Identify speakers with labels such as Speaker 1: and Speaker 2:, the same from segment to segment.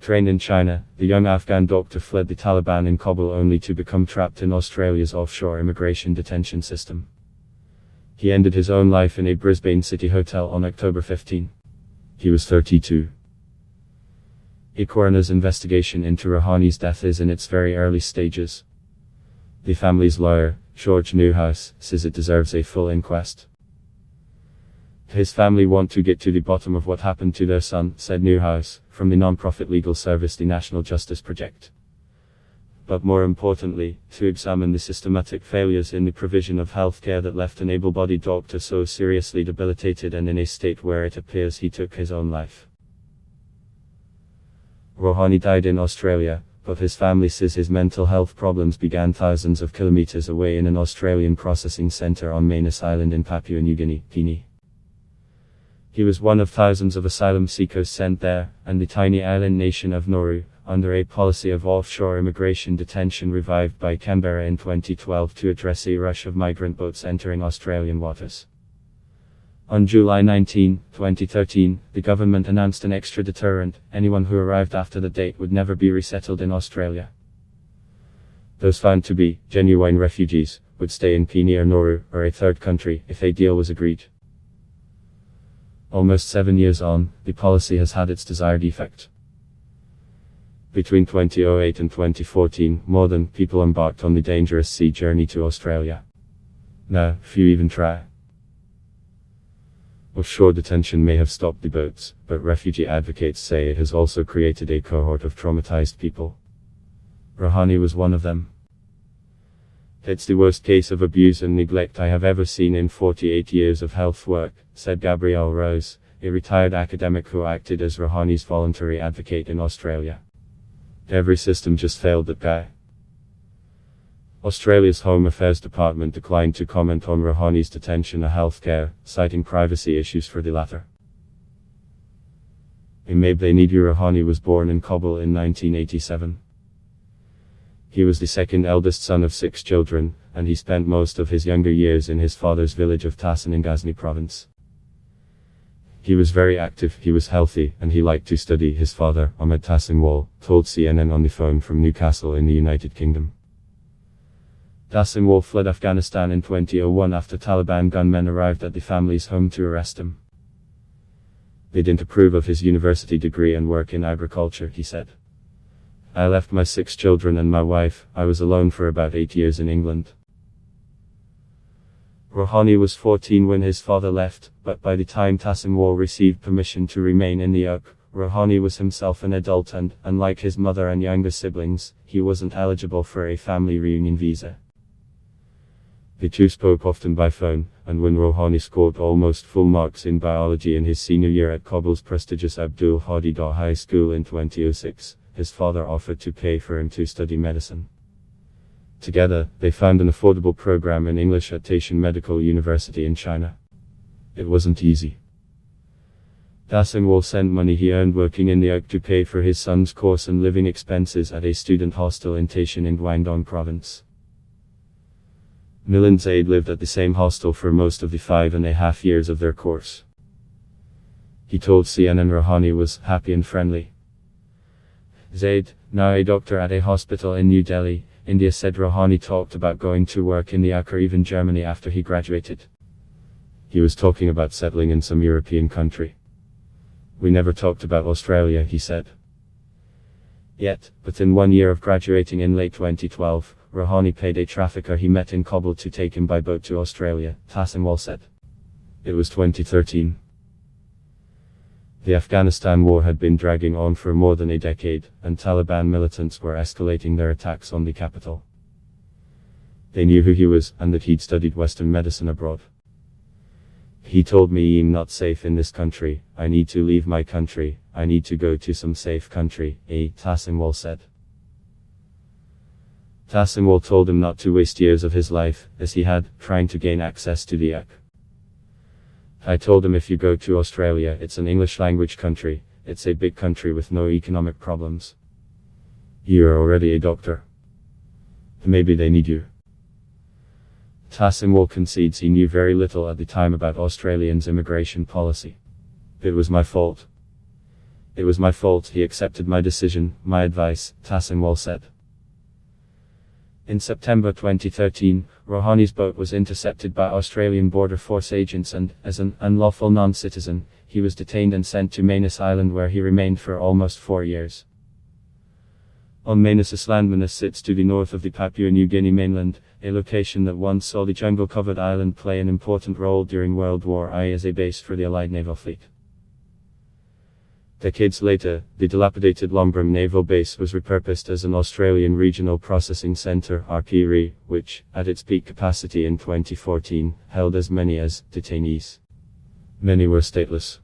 Speaker 1: Trained in China, the young Afghan doctor fled the Taliban in Kabul only to become trapped in Australia's offshore immigration detention system. He ended his own life in a Brisbane city hotel on October 15. He was 32. A coroner's investigation into Rouhani's death is in its very early stages. The family's lawyer, George Newhouse, says it deserves a full inquest. His family want to get to the bottom of what happened to their son, said Newhouse, from the non-profit legal service the National Justice Project. But more importantly, to examine the systematic failures in the provision of healthcare that left an able-bodied doctor so seriously debilitated and in a state where it appears he took his own life. Rouhani died in Australia, but his family says his mental health problems began thousands of kilometers away in an Australian processing centre on Manus Island in Papua New Guinea. He was one of thousands of asylum seekers sent there, and the tiny island nation of Nauru, under a policy of offshore immigration detention revived by Canberra in 2012 to address a rush of migrant boats entering Australian waters. On July 19, 2013, the government announced an extra deterrent: anyone who arrived after the date would never be resettled in Australia. Those found to be genuine refugees would stay in Pini or Nauru, or a third country, if a deal was agreed. Almost 7 years on, the policy has had its desired effect. Between 2008 and 2014, more than people embarked on the dangerous sea journey to Australia. Now, few even try. Offshore detention may have stopped the boats, but refugee advocates say it has also created a cohort of traumatized people. Rouhani was one of them. It's the worst case of abuse and neglect I have ever seen in 48 years of health work, said Gabrielle Rose, a retired academic who acted as Rouhani's voluntary advocate in Australia. Every system just failed that guy. Australia's Home Affairs Department declined to comment on Rouhani's detention or healthcare, citing privacy issues for the latter. Imablanidi Rouhani was born in Kabul in 1987. He was the second eldest son of 6 children, and he spent most of his younger years in his father's village of Tassin in Ghazni province. He was very active, he was healthy, and he liked to study, his father, Ahmed Tassinwal, told CNN on the phone from Newcastle in the United Kingdom. Tassinwal fled Afghanistan in 2001 after Taliban gunmen arrived at the family's home to arrest him. They didn't approve of his university degree and work in agriculture, he said. I left my 6 children and my wife. I was alone for about 8 years in England. Rouhani was 14 when his father left, but by the time Tassinwal received permission to remain in the UK, Rouhani was himself an adult and, unlike his mother and younger siblings, he wasn't eligible for a family reunion visa. The two spoke often by phone, and when Rouhani scored almost full marks in biology in his senior year at Kabul's prestigious Abdul Hadi High School in 2006, his father offered to pay for him to study medicine. Together, they found an affordable program in English at Taishan Medical University in China. It wasn't easy. Tassinwal sent money he earned working in the UK to pay for his son's course and living expenses at a student hostel in Taishan in Guangdong province. Mil and Zaid lived at the same hostel for most of the 5.5 years of their course. He told CNN Rouhani was happy and friendly. Zaid, now a doctor at a hospital in New Delhi, India, said Rouhani talked about going to work in the UK or even Germany after he graduated. He was talking about settling in some European country. We never talked about Australia, he said. Yet, within 1 year of graduating in late 2012, Rouhani paid a trafficker he met in Kabul to take him by boat to Australia, Tassinwal said. It was 2013. The Afghanistan war had been dragging on for more than a decade, and Taliban militants were escalating their attacks on the capital. They knew who he was, and that he'd studied Western medicine abroad. He told me, I'm not safe in this country, I need to leave my country, I need to go to some safe country, Tassinwal said. Tassinwal told him not to waste years of his life, as he had, trying to gain access to the UK. I told him, if you go to Australia, it's an English language country, it's a big country with no economic problems. You're already a doctor. Maybe they need you. Tassinwal concedes he knew very little at the time about Australians' immigration policy. It was my fault. It was my fault. He accepted my decision, my advice, Tassenwal said. In September 2013, Rouhani's boat was intercepted by Australian Border Force agents and, as an unlawful non-citizen, he was detained and sent to Manus Island where he remained for almost 4 years. On Manus Island, Manus sits to the north of the Papua New Guinea mainland, a location that once saw the jungle-covered island play an important role during World War I as a base for the Allied naval fleet. Decades later, the dilapidated Lombram Naval Base was repurposed as an Australian Regional Processing Centre (RPRE), which, at its peak capacity in 2014, held as many as detainees. Many were stateless.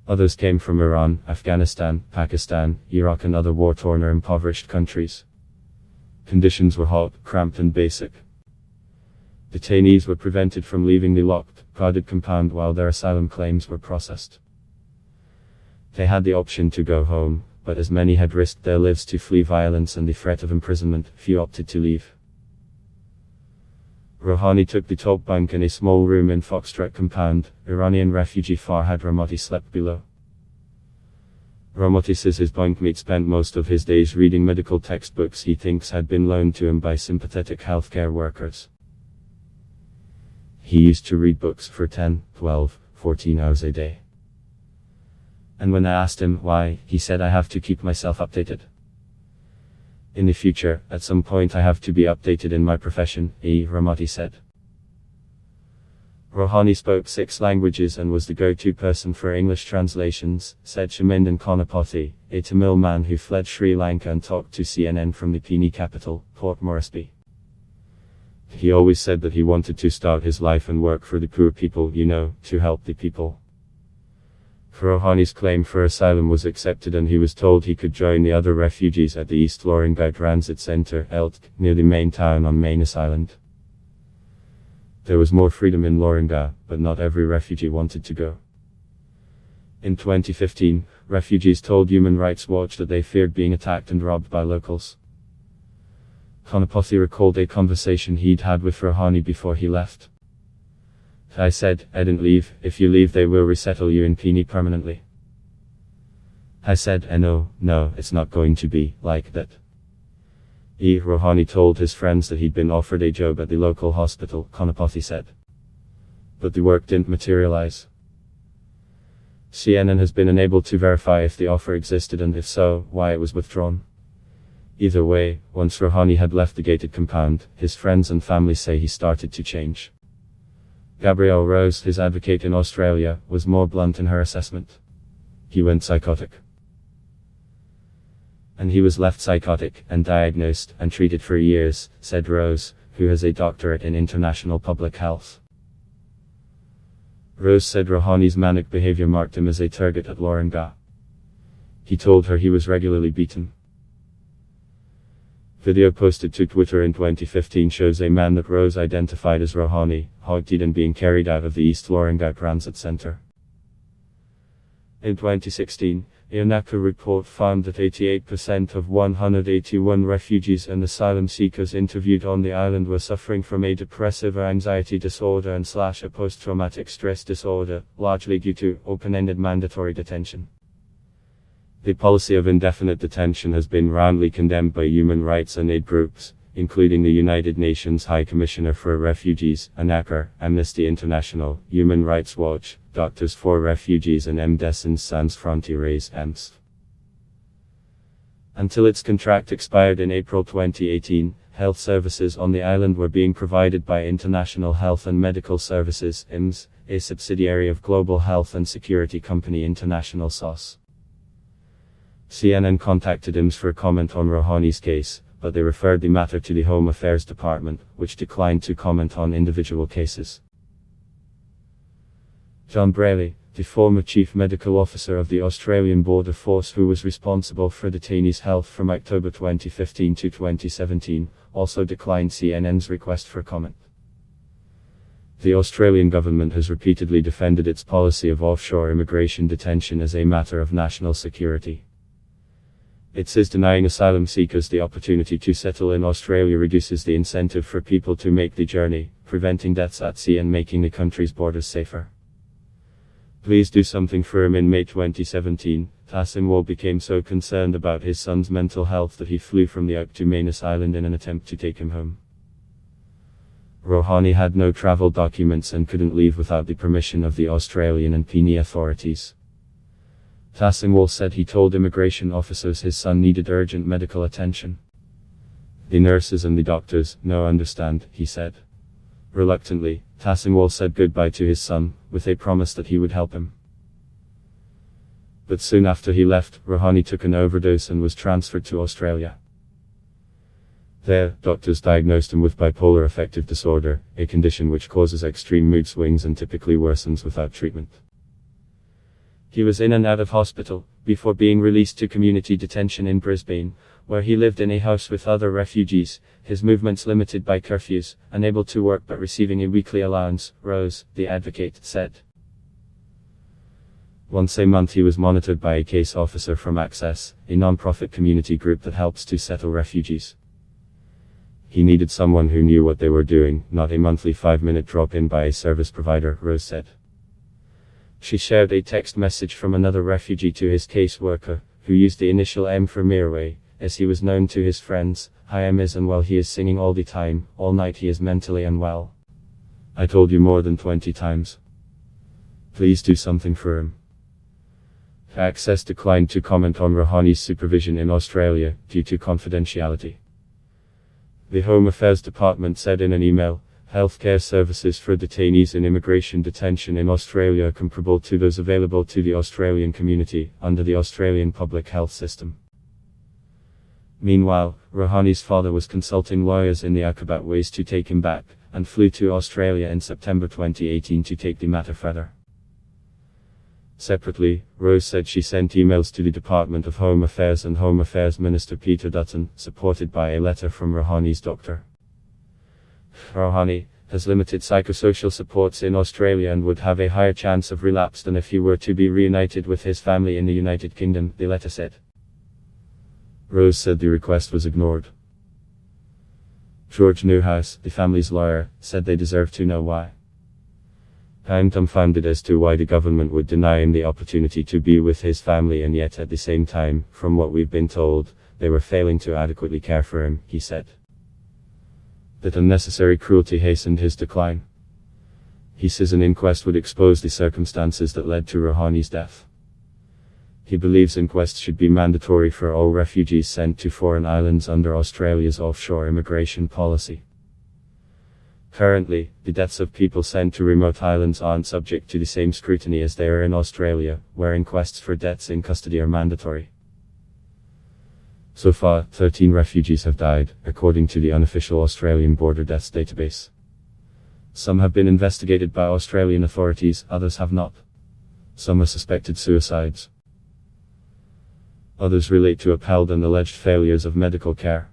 Speaker 1: Others came from Iran, Afghanistan, Pakistan, Iraq and other war-torn or impoverished countries. Conditions were hot, cramped and basic. Detainees were prevented from leaving the locked, guarded compound while their asylum claims were processed. They had the option to go home, but as many had risked their lives to flee violence and the threat of imprisonment, few opted to leave. Rouhani took the top bunk in a small room in Foxtrot compound. Iranian refugee Farhad Rahmati slept below. Rahmati says his bunkmate spent most of his days reading medical textbooks he thinks had been loaned to him by sympathetic healthcare workers. He used to read books for 10, 12, 14 hours a day. And when I asked him why, he said, "I have to keep myself updated. In the future, at some point I have to be updated in my profession," Rahmati said. Rouhani spoke 6 languages and was the go-to person for English translations, said Shamindan Konapathy, a Tamil man who fled Sri Lanka and talked to CNN from the Pini capital, Port Moresby. He always said that he wanted to start his life and work for the poor people, to help the people. Rouhani's claim for asylum was accepted and he was told he could join the other refugees at the East Loringa Transit Centre, ELTC, near the main town on Manus Island. There was more freedom in Loringa, but not every refugee wanted to go. In 2015, refugees told Human Rights Watch that they feared being attacked and robbed by locals. Konapathy recalled a conversation he'd had with Rouhani before he left. "I said, I didn't leave. If you leave they will resettle you in Pini permanently. I said, no, it's not going to be like that." Rouhani told his friends that he'd been offered a job at the local hospital, Konapathy said. But the work didn't materialize. CNN has been unable to verify if the offer existed and if so, why it was withdrawn. Either way, once Rouhani had left the gated compound, his friends and family say he started to change. Gabrielle Rose, his advocate in Australia, was more blunt in her assessment. "He went psychotic. And he was left psychotic, and diagnosed, and treated for years," said Rose, who has a doctorate in international public health. Rose said Rouhani's manic behavior marked him as a target at Loringa. He told her he was regularly beaten. Video posted to Twitter in 2015 shows a man that Rose identified as Rouhani, hogtied and being carried out of the East Loringa Transit Centre. In 2016, a UNACA report found that 88% of 181 refugees and asylum seekers interviewed on the island were suffering from a depressive or anxiety disorder and a post-traumatic stress disorder, largely due to open-ended mandatory detention. The policy of indefinite detention has been roundly condemned by human rights and aid groups, including the United Nations High Commissioner for Refugees, UNACA, Amnesty International, Human Rights Watch, Doctors for Refugees and Médecins Sans Frontières (EMS). Until its contract expired in April 2018, health services on the island were being provided by International Health and Medical Services (IMS), a subsidiary of global health and security company International SOS. CNN contacted IMS for comment on Rouhani's case, but they referred the matter to the Home Affairs Department, which declined to comment on individual cases. John Brayley, the former Chief Medical Officer of the Australian Border Force who was responsible for detainees' health from October 2015 to 2017, also declined CNN's request for comment. The Australian government has repeatedly defended its policy of offshore immigration detention as a matter of national security. It says denying asylum seekers the opportunity to settle in Australia reduces the incentive for people to make the journey, preventing deaths at sea and making the country's borders safer. Please do something for him. In May 2017, Tassimwal became so concerned about his son's mental health that he flew from the Ark to Manus Island in an attempt to take him home. Rouhani had no travel documents and couldn't leave without the permission of the Australian and Penny authorities. Tassimwal said he told immigration officers his son needed urgent medical attention. The nurses and the doctors, no understand, he said. Reluctantly, Tassimwal said goodbye to his son, with a promise that he would help him. But soon after he left, Rouhani took an overdose and was transferred to Australia. There, doctors diagnosed him with bipolar affective disorder, a condition which causes extreme mood swings and typically worsens without treatment. He was in and out of hospital, before being released to community detention in Brisbane, where he lived in a house with other refugees, his movements limited by curfews, unable to work but receiving a weekly allowance, Rose, the advocate, said. Once a month he was monitored by a case officer from Access, a non-profit community group that helps to settle refugees. He needed someone who knew what they were doing, not a monthly 5-minute drop-in by a service provider, Rose said. She shared a text message from another refugee to his caseworker, who used the initial M for Mirway, as he was known to his friends. "Hi, M is unwell. He is singing all the time, all night. He is mentally unwell. I told you more than 20 times. Please do something for him." Access declined to comment on Rouhani's supervision in Australia, due to confidentiality. The Home Affairs Department said in an email, "Healthcare services for detainees in immigration detention in Australia are comparable to those available to the Australian community, under the Australian public health system." Meanwhile, Rouhani's father was consulting lawyers in the Ark about ways to take him back, and flew to Australia in September 2018 to take the matter further. Separately, Rose said she sent emails to the Department of Home Affairs and Home Affairs Minister Peter Dutton, supported by a letter from Rouhani's doctor. Rouhani has limited psychosocial supports in Australia and would have a higher chance of relapse than if he were to be reunited with his family in the United Kingdom, the letter said. Rose said the request was ignored. George Newhouse, the family's lawyer, said they deserve to know why. "I'm dumbfounded as to why the government would deny him the opportunity to be with his family, and yet at the same time, from what we've been told, they were failing to adequately care for him," he said. That unnecessary cruelty hastened his decline. He says an inquest would expose the circumstances that led to Rouhani's death. He believes inquests should be mandatory for all refugees sent to foreign islands under Australia's offshore immigration policy. Currently, the deaths of people sent to remote islands aren't subject to the same scrutiny as they are in Australia, where inquests for deaths in custody are mandatory. So far, 13 refugees have died, according to the unofficial Australian Border Deaths database. Some have been investigated by Australian authorities, others have not. Some are suspected suicides. Others relate to upheld and alleged failures of medical care.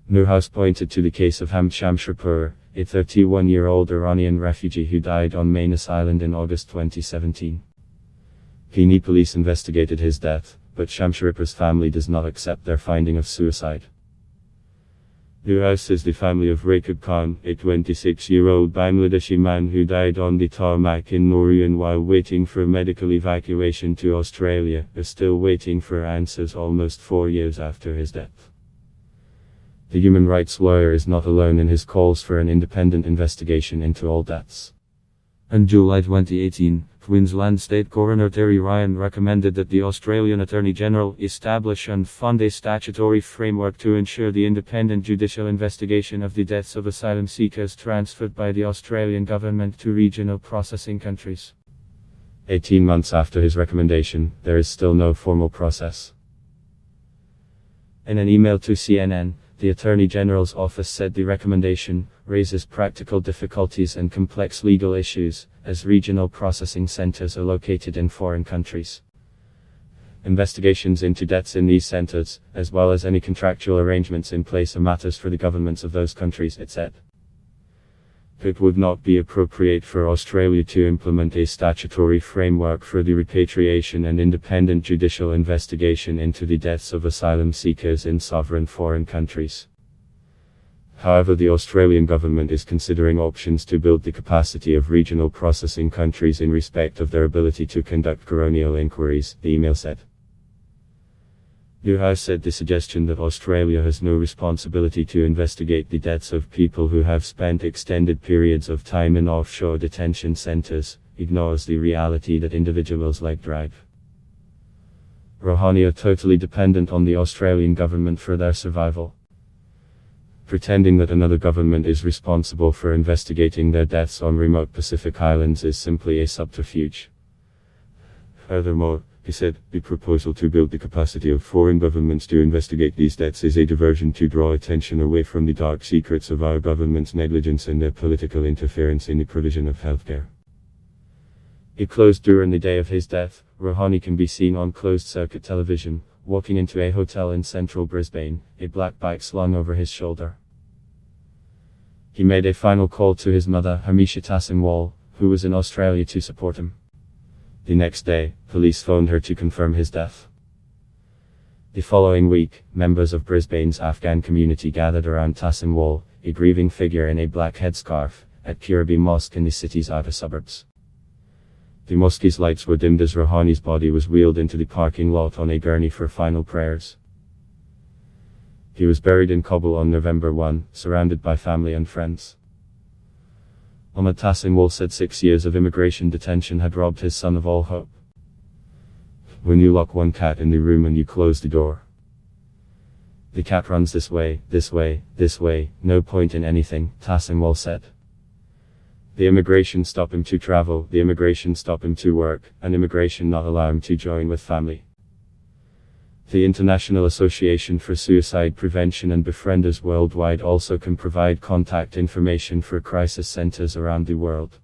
Speaker 1: Newhouse pointed to the case of Hamd Shamsherpur, a 31-year-old Iranian refugee who died on Manus Island in August 2017. Penny police investigated his death, but Shamsherpur's family does not accept their finding of suicide. Newhouse says the family of Raqib Khan, a 26-year-old Bangladeshi man who died on the tarmac in Nauruan while waiting for medical evacuation to Australia, are still waiting for answers almost 4 years after his death. The human rights lawyer is not alone in his calls for an independent investigation into all deaths. In July 2018, Queensland State Coroner Terry Ryan recommended that the Australian Attorney General establish and fund a statutory framework to ensure the independent judicial investigation of the deaths of asylum seekers transferred by the Australian government to regional processing countries. 18 months after his recommendation, there is still no formal process. In an email to CNN, the Attorney General's office said the recommendation raises practical difficulties and complex legal issues, as regional processing centers are located in foreign countries. Investigations into deaths in these centers, as well as any contractual arrangements in place, are matters for the governments of those countries, it said. It would not be appropriate for Australia to implement a statutory framework for the repatriation and independent judicial investigation into the deaths of asylum seekers in sovereign foreign countries. However, the Australian government is considering options to build the capacity of regional processing countries in respect of their ability to conduct coronial inquiries, the email said. He said the suggestion that Australia has no responsibility to investigate the deaths of people who have spent extended periods of time in offshore detention centres ignores the reality that individuals like Rouhani are totally dependent on the Australian government for their survival. Pretending that another government is responsible for investigating their deaths on remote Pacific islands is simply a subterfuge. Furthermore, he said, the proposal to build the capacity of foreign governments to investigate these deaths is a diversion to draw attention away from the dark secrets of our government's negligence and their political interference in the provision of healthcare. It closed during the day of his death. Rouhani can be seen on closed-circuit television, walking into a hotel in central Brisbane, a black bike slung over his shoulder. He made a final call to his mother, Hamisha Tassimwal, who was in Australia to support him. The next day, police phoned her to confirm his death. The following week, members of Brisbane's Afghan community gathered around Tassimwal, a grieving figure in a black headscarf, at Kirriby Mosque in the city's outer suburbs. The mosque's lights were dimmed as Rouhani's body was wheeled into the parking lot on a gurney for final prayers. He was buried in Kabul on November 1, surrounded by family and friends. Ahmad Tassimwal said 6 years of immigration detention had robbed his son of all hope. When you lock one cat in the room and you close the door, the cat runs this way, this way, this way, no point in anything, Tassimwal said. The immigration stop him to travel, the immigration stop him to work, and immigration not allow him to join with family. The International Association for Suicide Prevention and Befrienders Worldwide also can provide contact information for crisis centers around the world.